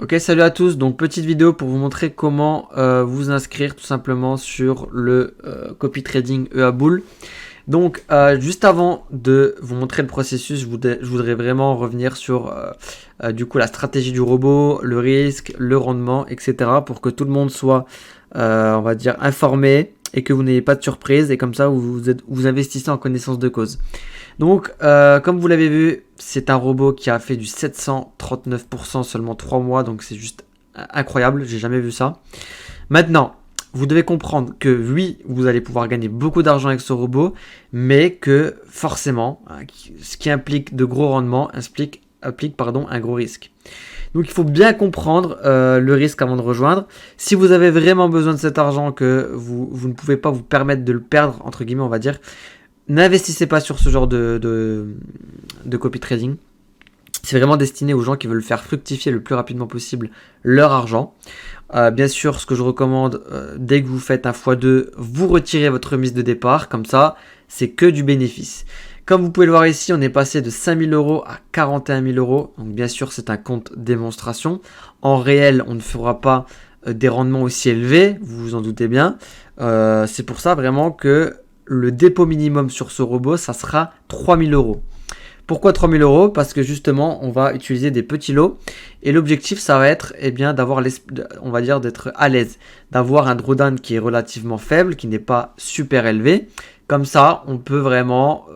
Ok, salut à tous. Donc petite vidéo pour vous montrer comment vous inscrire tout simplement sur le copy trading EA Bull. Donc juste avant de vous montrer le processus, je voudrais vraiment revenir sur du coup la stratégie du robot, le risque, le rendement, etc. pour que tout le monde soit, on va dire, informé et que vous n'ayez pas de surprise et comme ça vous investissez en connaissance de cause. Donc, comme vous l'avez vu, c'est un robot qui a fait du 739% seulement 3 mois, donc c'est juste incroyable, j'ai jamais vu ça. Maintenant, vous devez comprendre que oui, vous allez pouvoir gagner beaucoup d'argent avec ce robot, mais que forcément, ce qui implique de gros rendements implique un gros risque. Donc il faut bien comprendre le risque avant de rejoindre. Si vous avez vraiment besoin de cet argent, que vous ne pouvez pas vous permettre de le perdre, entre guillemets on va dire, n'investissez pas sur ce genre de copy trading. C'est vraiment destiné aux gens qui veulent faire fructifier le plus rapidement possible leur argent. Bien sûr, ce que je recommande, dès que vous faites un x2, vous retirez votre mise de départ. Comme ça, c'est que du bénéfice. Comme vous pouvez le voir ici, on est passé de 5 000 € à 41 000 €. Donc bien sûr, c'est un compte démonstration. En réel, on ne fera pas des rendements aussi élevés, vous vous en doutez bien. C'est pour ça vraiment que le dépôt minimum sur ce robot, ça sera 3 000 €. Pourquoi 3 000 €? Parce que justement, on va utiliser des petits lots. Et l'objectif, ça va être d'avoir, on va dire, d'être à l'aise. D'avoir un drawdown qui est relativement faible, qui n'est pas super élevé. Comme ça, on peut vraiment,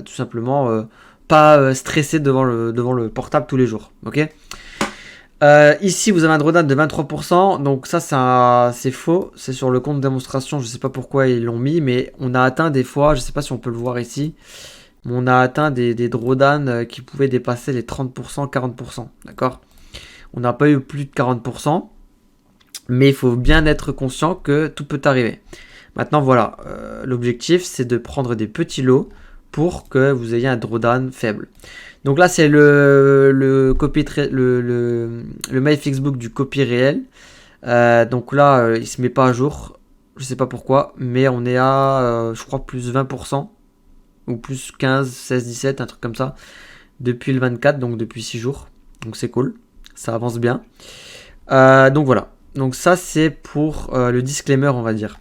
tout simplement, pas stresser devant le portable tous les jours. Ok? Ici, vous avez un drawdown de 23%. Donc ça, c'est faux. C'est sur le compte démonstration. Je ne sais pas pourquoi ils l'ont mis, mais on a atteint des fois, je ne sais pas si on peut le voir ici, mais on a atteint des drawdowns qui pouvaient dépasser les 30%, 40%. D'accord? On n'a pas eu plus de 40%, mais il faut bien être conscient que tout peut arriver. Maintenant, voilà, l'objectif, c'est de prendre des petits lots pour que vous ayez un drawdown faible. Donc là, c'est le MyFixbook du copy réel. Donc là, il se met pas à jour. Je sais pas pourquoi, mais on est à, je crois, plus 20%. Ou plus 15, 16, 17, un truc comme ça. Depuis le 24, donc depuis 6 jours. Donc c'est cool. Ça avance bien. Donc voilà. Donc ça, c'est pour le disclaimer, on va dire.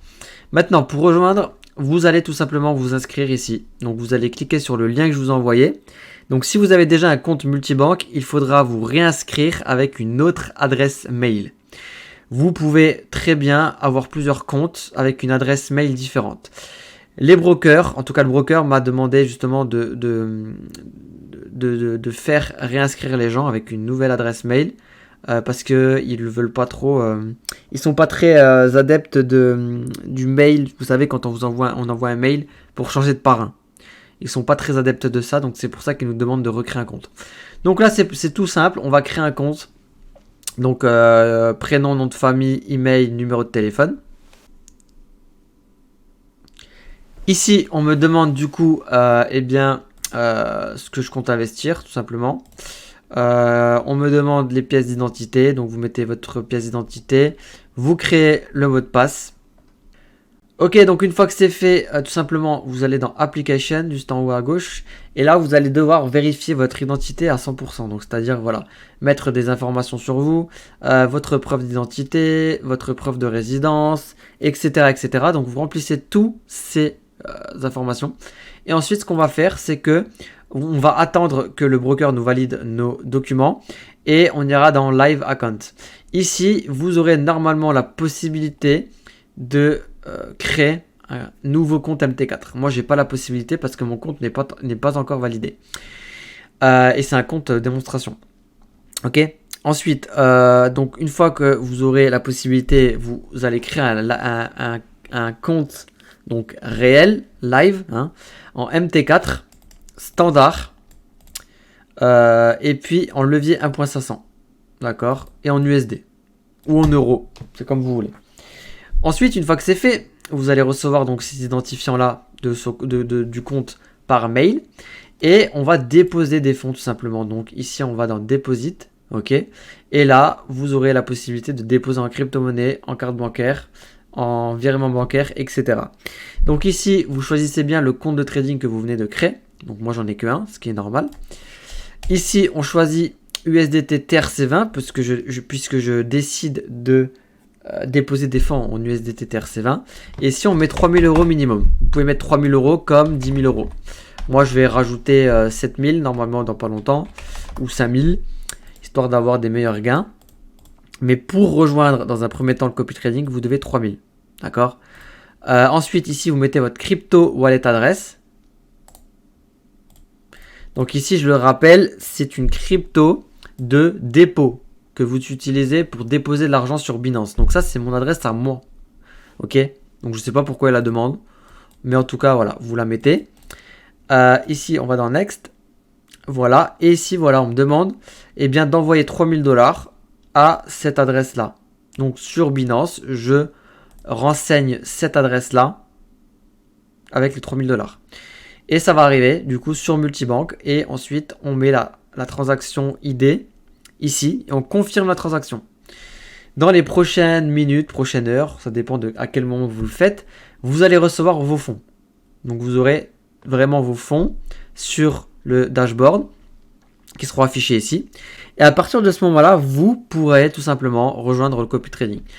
Maintenant, pour rejoindre, vous allez tout simplement vous inscrire ici. Donc vous allez cliquer sur le lien que je vous ai envoyé. Donc si vous avez déjà un compte multibanque, il faudra vous réinscrire avec une autre adresse mail. Vous pouvez très bien avoir plusieurs comptes avec une adresse mail différente. Les brokers, en tout cas le broker m'a demandé justement de faire réinscrire les gens avec une nouvelle adresse mail. Parce qu'ils ne veulent pas trop, ils sont pas très adeptes du mail. Vous savez, quand on envoie un mail pour changer de parrain, ils sont pas très adeptes de ça, donc c'est pour ça qu'ils nous demandent de recréer un compte. Donc là, c'est tout simple, on va créer un compte. Donc prénom, nom de famille, email, numéro de téléphone. Ici, on me demande du coup, ce que je compte investir, tout simplement. On me demande les pièces d'identité, donc vous mettez votre pièce d'identité, vous créez le mot de passe. Ok, donc une fois que c'est fait, tout simplement, vous allez dans Application, juste en haut à gauche, et là vous allez devoir vérifier votre identité à 100%. Donc c'est-à-dire, voilà, mettre des informations sur vous, votre preuve d'identité, votre preuve de résidence, etc., etc. Donc vous remplissez toutes ces informations. Et ensuite, ce qu'on va faire, c'est que on va attendre que le broker nous valide nos documents et on ira dans Live Account. Ici, vous aurez normalement la possibilité de créer un nouveau compte MT4. Moi, j'ai pas la possibilité parce que mon compte n'est pas encore validé. Et c'est un compte démonstration. Ok. Ensuite, donc une fois que vous aurez la possibilité, vous allez créer un compte donc réel, live, en MT4 standard, et puis en levier 1.500, d'accord, et en USD ou en euros, c'est comme vous voulez. Ensuite, une fois que c'est fait, vous allez recevoir donc ces identifiants là du compte par mail, et on va déposer des fonds tout simplement. Donc ici, on va dans Deposit, ok, et là, vous aurez la possibilité de déposer en crypto-monnaie, en carte bancaire, en virement bancaire, etc. Donc ici, vous choisissez bien le compte de trading que vous venez de créer. Donc moi, j'en ai que un, ce qui est normal. Ici, on choisit USDT TRC20 puisque je décide de déposer des fonds en USDT TRC20. Et si on met 3000 euros minimum, vous pouvez mettre 3000 euros comme 10 000 euros. Moi, je vais rajouter 7000 normalement dans pas longtemps ou 5000 histoire d'avoir des meilleurs gains. Mais pour rejoindre dans un premier temps le copy trading, vous devez 3000. D'accord. Ensuite, ici, vous mettez votre crypto wallet adresse. Donc ici, je le rappelle, c'est une crypto de dépôt que vous utilisez pour déposer de l'argent sur Binance. Donc ça, c'est mon adresse à moi. Ok. Donc je ne sais pas pourquoi elle la demande. Mais en tout cas, voilà, vous la mettez. Ici, on va dans Next. Voilà. Et ici, voilà, on me demande d'envoyer 3000 $ à cette adresse-là. Donc sur Binance, je renseigne cette adresse-là avec les 3000 $. Et ça va arriver du coup sur Multibank. Et ensuite, on met la transaction ID ici et on confirme la transaction. Dans les prochaines minutes, prochaines heures, ça dépend de à quel moment vous le faites, vous allez recevoir vos fonds. Donc vous aurez vraiment vos fonds sur le dashboard qui seront affichés ici. Et à partir de ce moment-là, vous pourrez tout simplement rejoindre le copy trading.